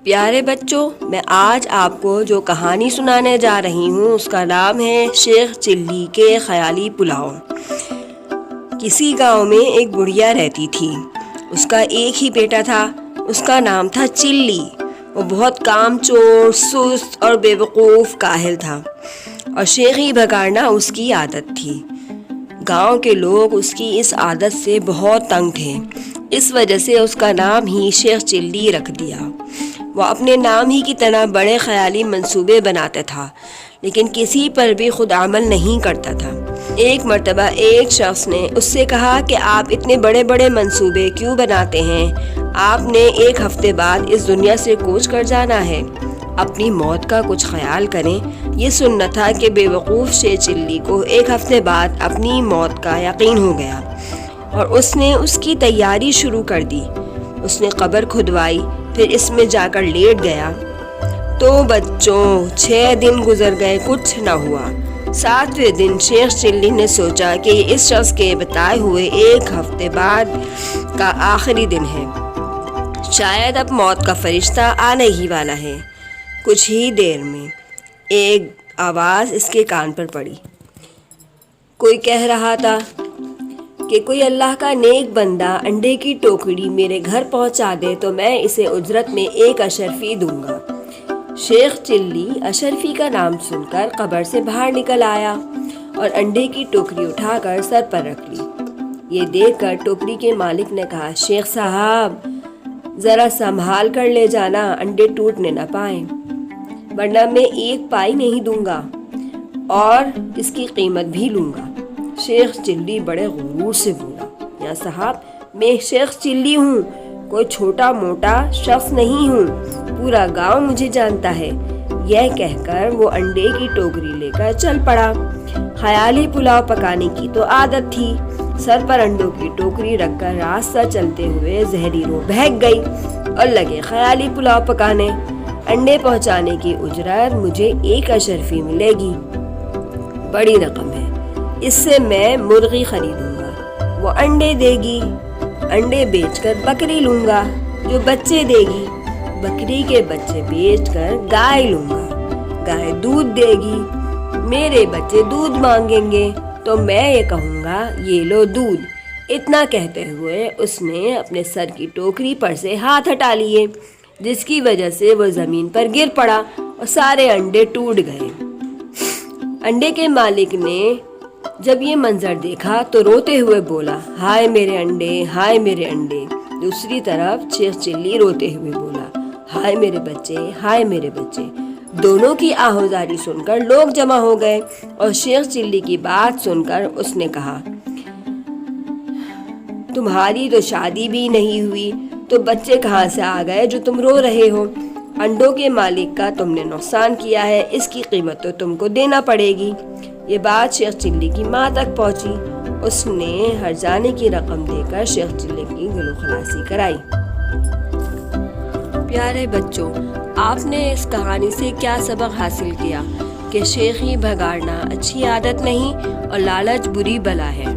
پیارے بچوں، میں آج آپ کو جو کہانی سنانے جا رہی ہوں اس کا نام ہے شیخ چلی کے خیالی پلاؤ۔ کسی گاؤں میں ایک بڑھیا رہتی تھی۔ اس کا ایک ہی بیٹا تھا، اس کا نام تھا چلی۔ وہ بہت کام چور، سست اور بے وقوف کاہل تھا، اور شیخی بگاڑنا اس کی عادت تھی۔ گاؤں کے لوگ اس کی اس عادت سے بہت تنگ تھے، اس وجہ سے اس کا نام ہی شیخ چلی رکھ دیا۔ وہ اپنے نام ہی کی طرح بڑے خیالی منصوبے بناتا تھا، لیکن کسی پر بھی خود عمل نہیں کرتا تھا۔ ایک مرتبہ ایک شخص نے اس سے کہا کہ آپ اتنے بڑے بڑے منصوبے کیوں بناتے ہیں؟ آپ نے ایک ہفتے بعد اس دنیا سے کوچ کر جانا ہے، اپنی موت کا کچھ خیال کریں۔ یہ سننا تھا کہ بے وقوف شیخ چلی کو ایک ہفتے بعد اپنی موت کا یقین ہو گیا، اور اس نے اس کی تیاری شروع کر دی۔ اس نے قبر کھدوائی، پھر اس میں جا کر لیٹ گیا۔ تو بچوں 6 دن گزر گئے، کچھ نہ ہوا۔ 7ویں دن شیخ چلی نے سوچا کہ یہ اس شخص کے بتائے ہوئے ایک ہفتے بعد کا آخری دن ہے، شاید اب موت کا فرشتہ آنے ہی والا ہے۔ کچھ ہی دیر میں ایک آواز اس کے کان پر پڑی۔ کوئی کہہ رہا تھا کہ کوئی اللہ کا نیک بندہ انڈے کی ٹوکری میرے گھر پہنچا دے تو میں اسے اجرت میں 1 اشرفی دوں گا۔ شیخ چلی اشرفی کا نام سن کر قبر سے باہر نکل آیا اور انڈے کی ٹوکری اٹھا کر سر پر رکھ لی۔ یہ دیکھ کر ٹوکری کے مالک نے کہا، شیخ صاحب ذرا سنبھال کر لے جانا، انڈے ٹوٹنے نہ پائیں، ورنہ میں 1 پائی نہیں دوں گا اور اس کی قیمت بھی لوں گا۔ شیخ چلی بڑے غرور سے بولا، یا صاحب میں شیخ چلی ہوں، کوئی چھوٹا موٹا شخص نہیں ہوں، پورا گاؤں مجھے جانتا ہے۔ یہ کہہ کر وہ انڈے کی ٹوکری لے کر چل پڑا۔ خیالی پلاؤ پکانے کی تو عادت تھی، سر پر انڈوں کی ٹوکری رکھ کر راستہ چلتے ہوئے زہری رو بہک گئی اور لگے خیالی پلاؤ پکانے۔ انڈے پہنچانے کی اجرت مجھے 1 اشرفی ملے گی، بڑی رقم ہے، اس سے میں مرغی خریدوں گا، وہ انڈے دے گی، انڈے بیچ کر بکری لوں گا، جو بچے دے گی، بکری کے بچے بیچ کر گائے لوں گا، گائے دودھ دے گی، میرے بچے دودھ مانگیں گے تو میں یہ کہوں گا یہ لو دودھ۔ اتنا کہتے ہوئے اس نے اپنے سر کی ٹوکری پر سے ہاتھ ہٹا لیے، جس کی وجہ سے وہ زمین پر گر پڑا اور سارے انڈے ٹوٹ گئے۔ انڈے کے مالک نے جب یہ منظر دیکھا تو روتے ہوئے بولا، ہائے میرے انڈے، ہائے میرے انڈے۔ دوسری طرف شیخ چلی روتے ہوئے بولا، ہائے میرے بچے، ہائے میرے بچے۔ دونوں کی آہوزاری سن کر لوگ جمع ہو گئے، اور شیخ چلی کی بات سن کر اس نے کہا، تمہاری تو شادی بھی نہیں ہوئی، تو بچے کہاں سے آ گئے جو تم رو رہے ہو؟ انڈوں کے مالک کا تم نے نقصان کیا ہے، اس کی قیمت تو تم کو دینا پڑے گی۔ یہ بات شیخ چلی کی ماں تک پہنچی، اس نے ہرجانے کی رقم دے کر شیخ چلی کی گلو خلاصی کرائی۔ پیارے بچوں، آپ نے اس کہانی سے کیا سبق حاصل کیا؟ کہ شیخی بگاڑنا اچھی عادت نہیں اور لالچ بری بلا ہے۔